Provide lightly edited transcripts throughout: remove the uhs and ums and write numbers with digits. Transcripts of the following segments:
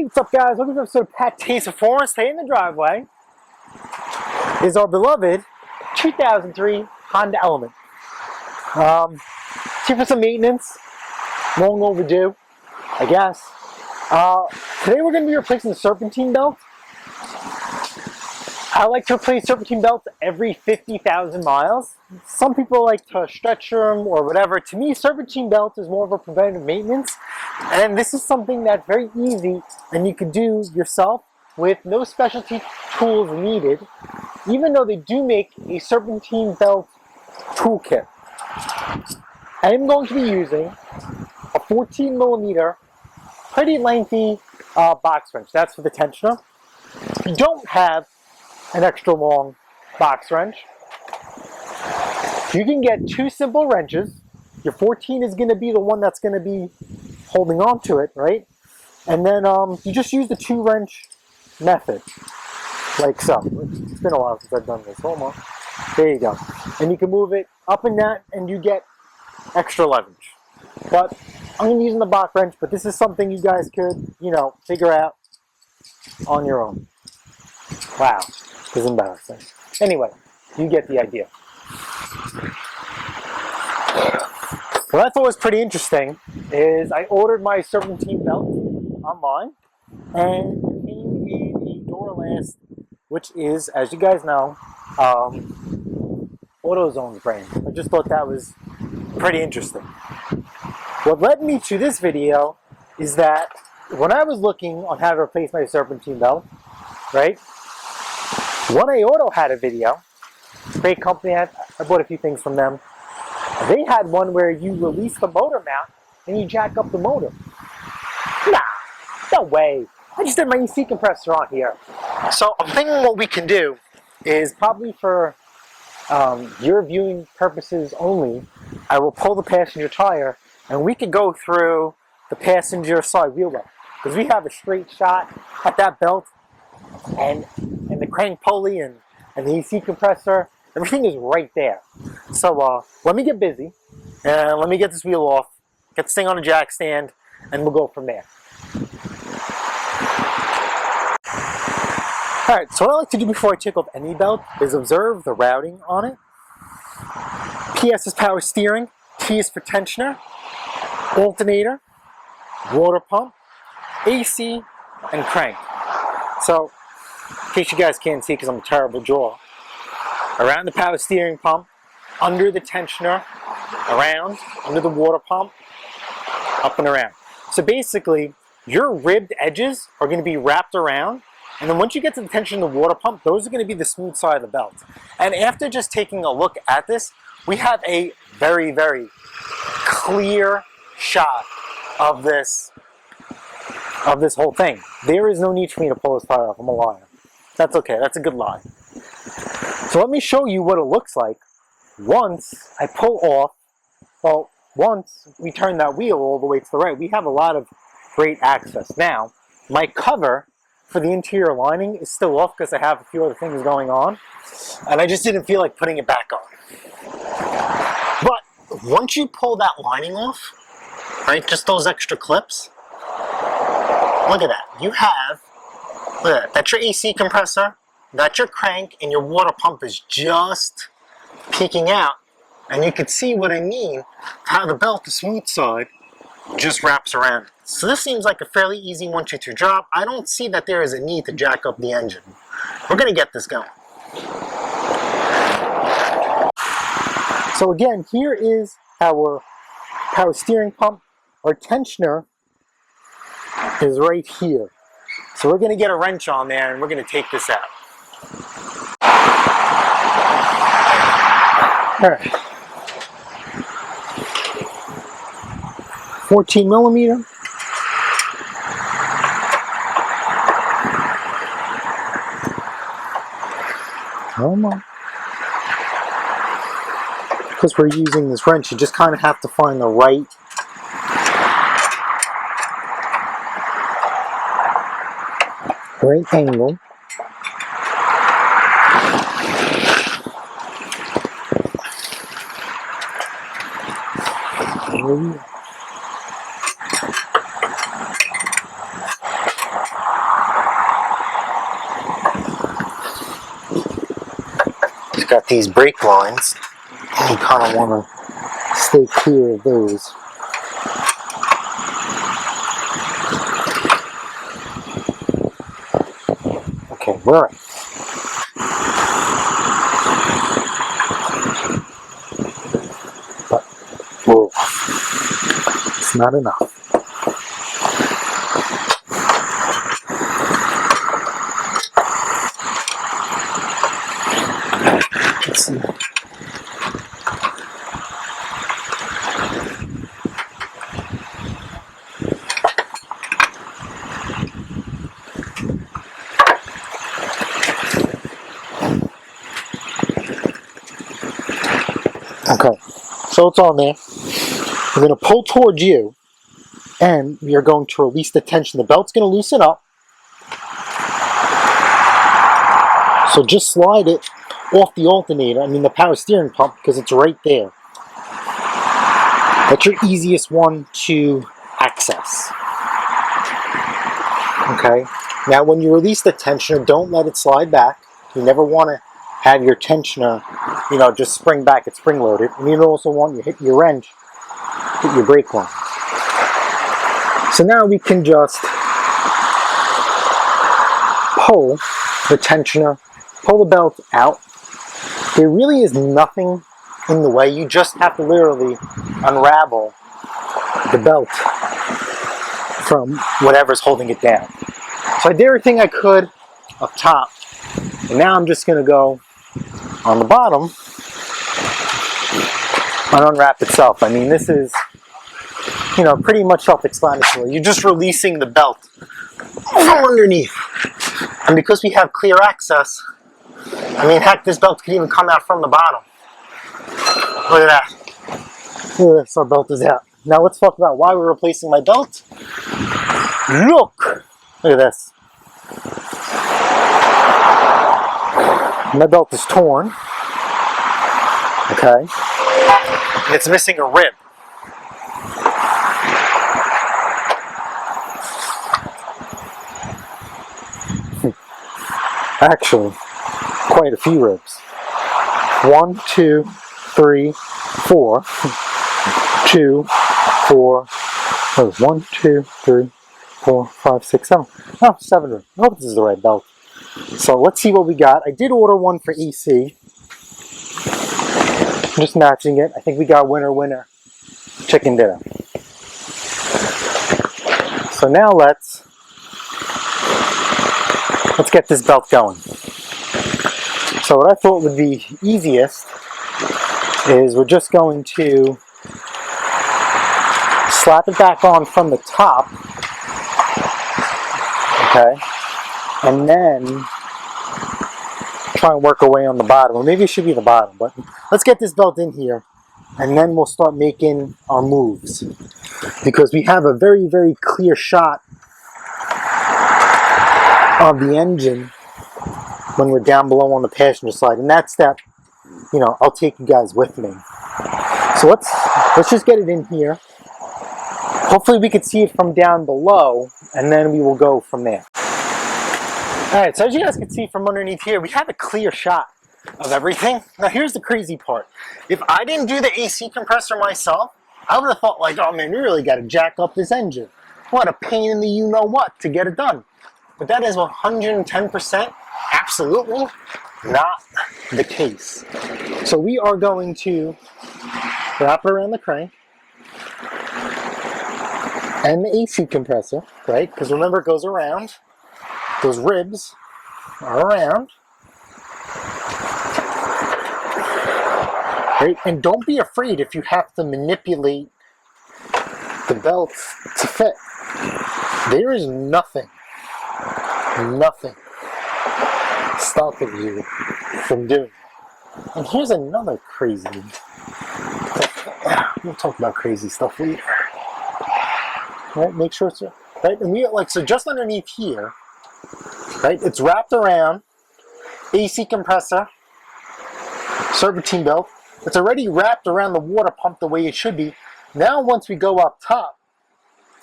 Hey, what's up guys? Welcome to episode of PATTAY'S Performance. Today in the driveway is our beloved 2003 Honda Element. It's here for some maintenance. Long overdue, I guess. Today we're going to be replacing the Serpentine belt. I like to replace Serpentine belts every 50,000 miles. Some people like to stretch them or whatever. To me, Serpentine belt is more of a preventative maintenance. And this is something that's very easy and you can do yourself with no specialty tools needed, even though they do make a Serpentine belt toolkit. I am going to be using a 14 millimeter, pretty lengthy box wrench. That's for the tensioner. If you don't have an extra long box wrench, you can get two simple wrenches. Your 14 is going to be the one that's going to be holding on to it, right? And then you just use the two wrench method, like so. It's been a while since I've done this. Hold on. There you go. And you can move it up and down and you get extra leverage. But I'm going to be using the box wrench, but this is something you guys could, figure out on your own. Wow, this is embarrassing. Anyway, you get the idea. What I thought was pretty interesting is I ordered my Serpentine belt online, and it came in a Duralast, which is, as you guys know, AutoZone's brand. I just thought that was pretty interesting. What led me to this video is that when I was looking on how to replace my Serpentine belt, right, 1A Auto had a video. Great company. I bought a few things from them. They had one where you release the motor mount and you jack up the motor. Nah, no way. I just did my EC compressor on here. So I'm thinking what we can do is probably for your viewing purposes only, I will pull the passenger tire and we can go through the passenger side wheel well. Because we have a straight shot at that belt and the crank pulley and the EC compressor. Everything is right there. So let me get busy and let me get this wheel off, get this thing on a jack stand, and we'll go from there. Alright, so what I like to do before I take off any belt is observe the routing on it. PS is power steering, T is for tensioner, alternator, water pump, AC, and crank. So, in case you guys can't see because I'm a terrible drawer, around the power steering pump, under the tensioner, around, under the water pump, up and around. So basically, your ribbed edges are going to be wrapped around, and then once you get to the tension of the water pump, those are going to be the smooth side of the belt. And after just taking a look at this, we have a very, very clear shot of this whole thing. There is no need for me to pull this tire off. I'm a liar. That's okay. That's a good lie. So let me show you what it looks like once I pull off, well, once we turn that wheel all the way to the right. We have a lot of great access. Now, my cover for the interior lining is still off because I have a few other things going on, and I just didn't feel like putting it back on. But once you pull that lining off, right, just those extra clips, look at that. You have, look at that, that's your AC compressor, that's your crank, and your water pump is just peeking out. And you can see what I mean, how the belt, the smooth side, just wraps around. So this seems like a fairly easy 1, 2, 3 drop. I don't see that there is a need to jack up the engine. We're going to get this going. So again, here is our power steering pump. Our tensioner is right here. So we're going to get a wrench on there and we're going to take this out. All right. 14 millimeter. Come on. Because we're using this wrench, you just kind of have to find the right angle. got these brake lines, and you kind of want to stay clear of those. Okay, we're right. But whoa, it's not enough. Let's see. Okay, so it's on there. We're going to pull towards you, and we are going to release the tension. The belt's going to loosen up. So just slide it off the alternator, the power steering pump, because it's right there. That's your easiest one to access. Okay, now when you release the tensioner, don't let it slide back. You never want to have your tensioner, just spring back. It's spring loaded. And you don't also want you hit your wrench, hit your brake line. So now we can just pull the tensioner, pull the belt out. There really is nothing in the way. You just have to literally unravel the belt from whatever's holding it down. So I did everything I could up top, and now I'm just going to go on the bottom and unwrap itself. This is, pretty much self-explanatory. You're just releasing the belt from underneath. And because we have clear access, heck, this belt could even come out from the bottom. Look at that. Look at this, our belt is out. Now let's talk about why we're replacing my belt. Look at this. My belt is torn. Okay. It's missing a rib. Actually, quite a few ribs. 1, 2, 3, 4. 2, 4. Oh, 1, 2, 3, 4, 5, 6, 7. Oh, 7 ribs. I hope this is the right belt. So let's see what we got. I did order one for AC. I'm just matching it. I think we got winner, chicken dinner. So now let's get this belt going. So what I thought would be easiest is we're just going to slap it back on from the top, okay, and then try and work our way on the bottom, or maybe it should be the bottom, but let's get this belt in here, and then we'll start making our moves, because we have a very, very clear shot of the engine when we're down below on the passenger side, and that step, I'll take you guys with me. So let's just get it in here. Hopefully we can see it from down below, and then we will go from there. Alright, so as you guys can see from underneath here, we have a clear shot of everything. Now here's the crazy part. If I didn't do the AC compressor myself, I would have thought like, oh man, we really got to jack up this engine. What a pain in the you-know-what to get it done. But that is 110% absolutely not the case. So we are going to wrap it around the crank and the AC compressor, right? Because remember, it goes around. Those ribs are around. Right? And don't be afraid if you have to manipulate the belts to fit. There is nothing stopping you from doing it. And here's another crazy, we'll talk about crazy stuff later. Right, make sure it's, right, and we, so just underneath here, right, it's wrapped around, AC compressor, serpentine belt, it's already wrapped around the water pump the way it should be. Now once we go up top,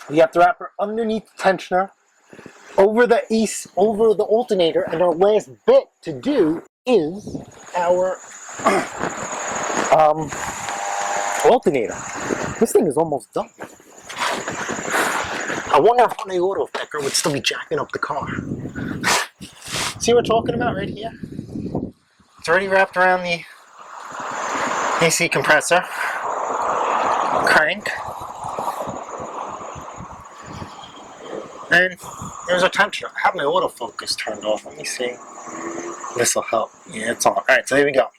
we have to wrap it underneath the tensioner, over the alternator, and our last bit to do is our alternator. This thing is almost done. I wonder if on the auto thicker would still be jacking up the car. See what we're talking about right here? It's already wrapped around the AC compressor. Crank. And there's our tensioner. I have my autofocus turned off. Let me see. This will help. Yeah, it's on. Alright, so there we go.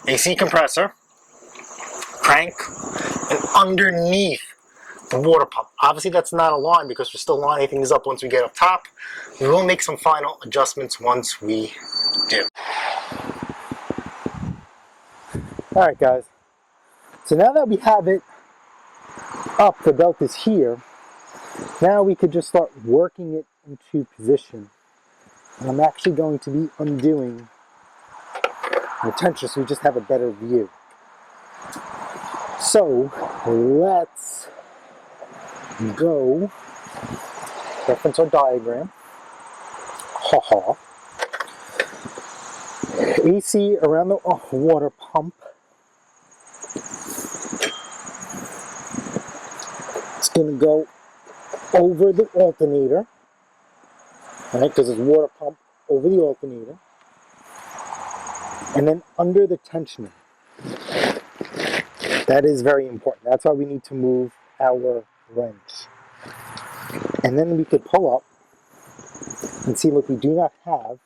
AC compressor. Crank. And underneath the water pump. Obviously that's not a line because we're still lining things up once we get up top. We will make some final adjustments once we do. Alright guys, so now that we have it up, the belt is here, now we could just start working it into position. And I'm actually going to be undoing the tensioner so we just have a better view. So let's go reference our diagram. Haha. AC around the water pump. It's going to go over the alternator, right? Because it's water pump over the alternator, and then under the tensioner. That is very important. That's why we need to move our wrench. And then we could pull up and see, look, we do not have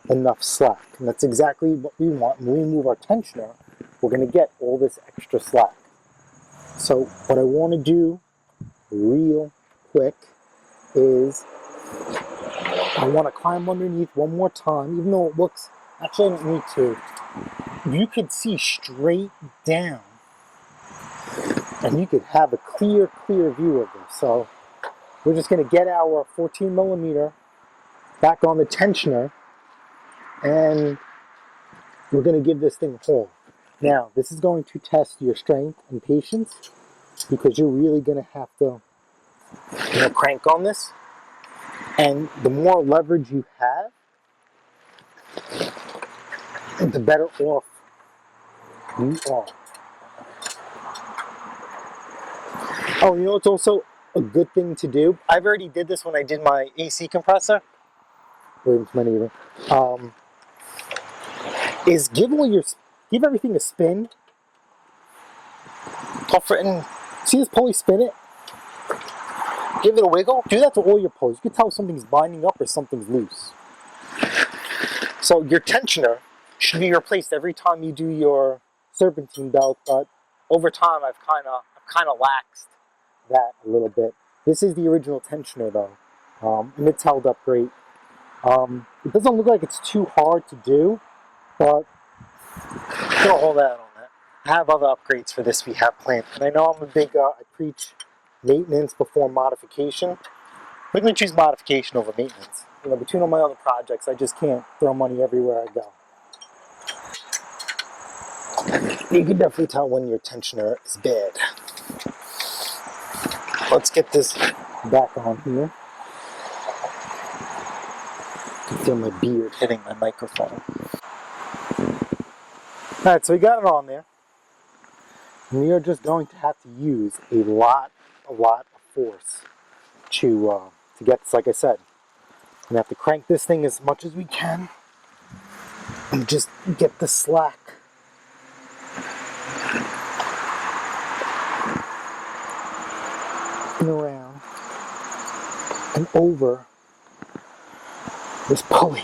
enough slack. And that's exactly what we want. When we move our tensioner, we're going to get all this extra slack. So what I want to do real quick is I want to climb underneath one more time, even though it looks, actually I don't need to. You could see straight down and you could have a clear view of this. So we're just going to get our 14 millimeter back on the tensioner and we're going to give this thing a haul. Now, this is going to test your strength and patience because you're really going to have to crank on this. And the more leverage you have, the better off you are. Oh, you know, it's also a good thing to do. I've already did this when I did my AC compressor. Is give everything a spin. Tougher and see this pulley, spin it. Give it a wiggle. Do that to all your pulleys. You can tell if something's binding up or something's loose. So your tensioner should be replaced every time you do your serpentine belt, but over time I've kind of laxed that a little bit. This is the original tensioner though, and it's held up great. It doesn't look like it's too hard to do, but throw all that on that. I have other upgrades for this we have planned, and I know I'm a big, I preach maintenance before modification. I'm going to choose modification over maintenance. You know, between all my other projects, I just can't throw money everywhere I go. You can definitely tell when your tensioner is bad. Let's get this back on here. I can feel my beard hitting my microphone. Alright, so we got it on there. And we are just going to have to use a lot of force to get this, like I said. We're going to have to crank this thing as much as we can and just get the slack. And around and over this pulley.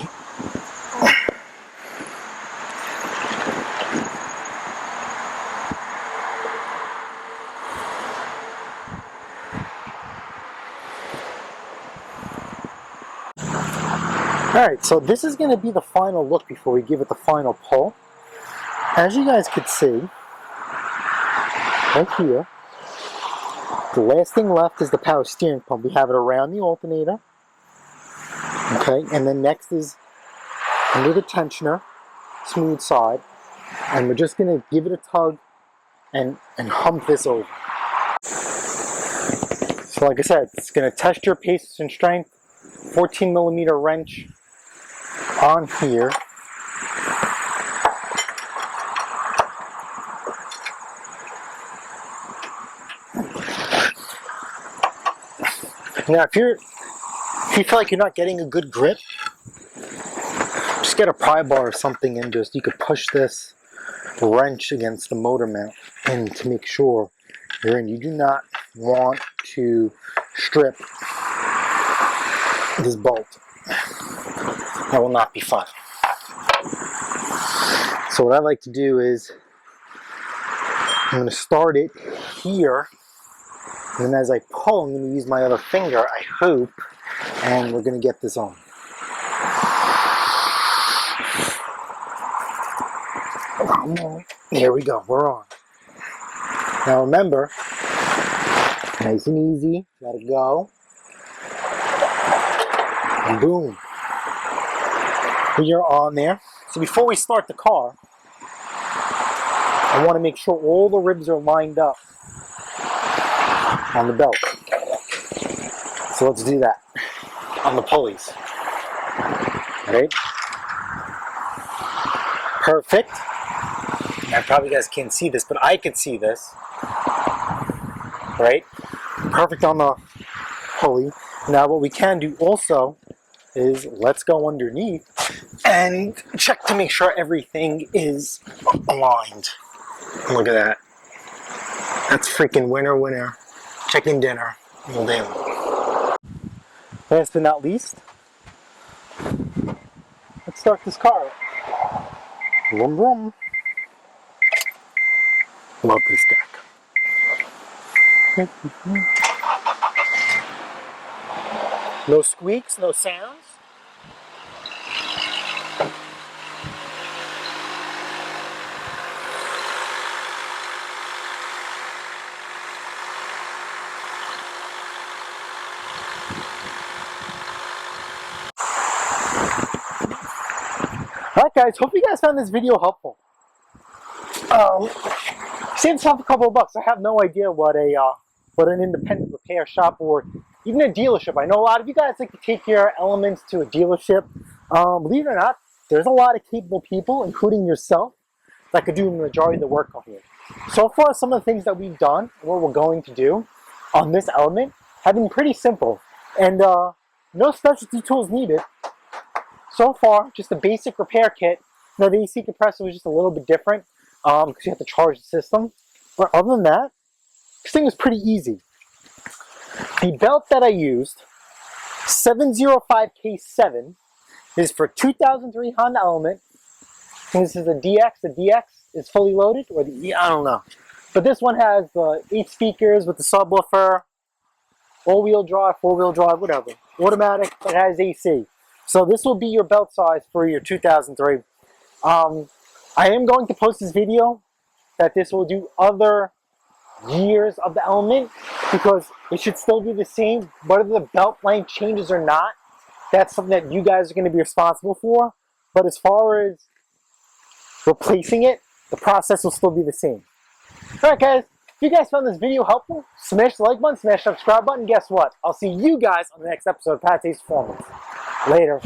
Alright, so this is going to be the final look before we give it the final pull. As you guys could see, right here, the last thing left is the power steering pump. We have it around the alternator. Okay, and then next is under the tensioner, smooth side. And we're just going to give it a tug and hump this over. So like I said, it's going to test your patience and strength. 14 millimeter wrench on here. Now, if you feel like you're not getting a good grip, just get a pry bar or something and just, you could push this wrench against the motor mount and to make sure you're in. You do not want to strip this bolt. That will not be fun. So what I like to do is, I'm going to start it here, and then as I pull, I'm going to use my other finger, I hope, and we're going to get this on. There we go, we're on. Now remember, nice and easy, let it go, and boom. We are on there. So before we start the car, I want to make sure all the ribs are lined up on the belt. So let's do that on the pulleys. Right? Perfect. Now probably you guys can't see this, but I can see this. Right? Perfect on the pulley. Now what we can do also is let's go underneath and check to make sure everything is aligned. Look at that. That's freaking winner, chicken dinner all day long. Last but not least, let's start this car up. Vroom vroom. Love this deck. No squeaks, no sounds. Alright guys, hope you guys found this video helpful. Save yourself a couple of bucks. I have no idea what an independent repair shop or even a dealership. I know a lot of you guys like to take your elements to a dealership. Believe it or not, there's a lot of capable people, including yourself, that could do the majority of the work on here. So far, some of the things that we've done, what we're going to do on this element, have been pretty simple. And no specialty tools needed. So far, just a basic repair kit. Now, the AC compressor was just a little bit different because you have to charge the system. But other than that, this thing was pretty easy. The belt that I used, 705K7, is for 2003 Honda Element. I think this is a DX. The DX is fully loaded, or the E, I don't know. But this one has 8 speakers with the subwoofer, all-wheel drive, 4-wheel drive, whatever. Automatic, it has AC. So this will be your belt size for your 2003. I am going to post this video that this will do other years of the element because it should still be the same. Whether the belt length changes or not, that's something that you guys are going to be responsible for. But as far as replacing it, the process will still be the same. Alright guys, if you guys found this video helpful, smash the like button, smash the subscribe button. Guess what? I'll see you guys on the next episode of PATTAY'S Performance. Later.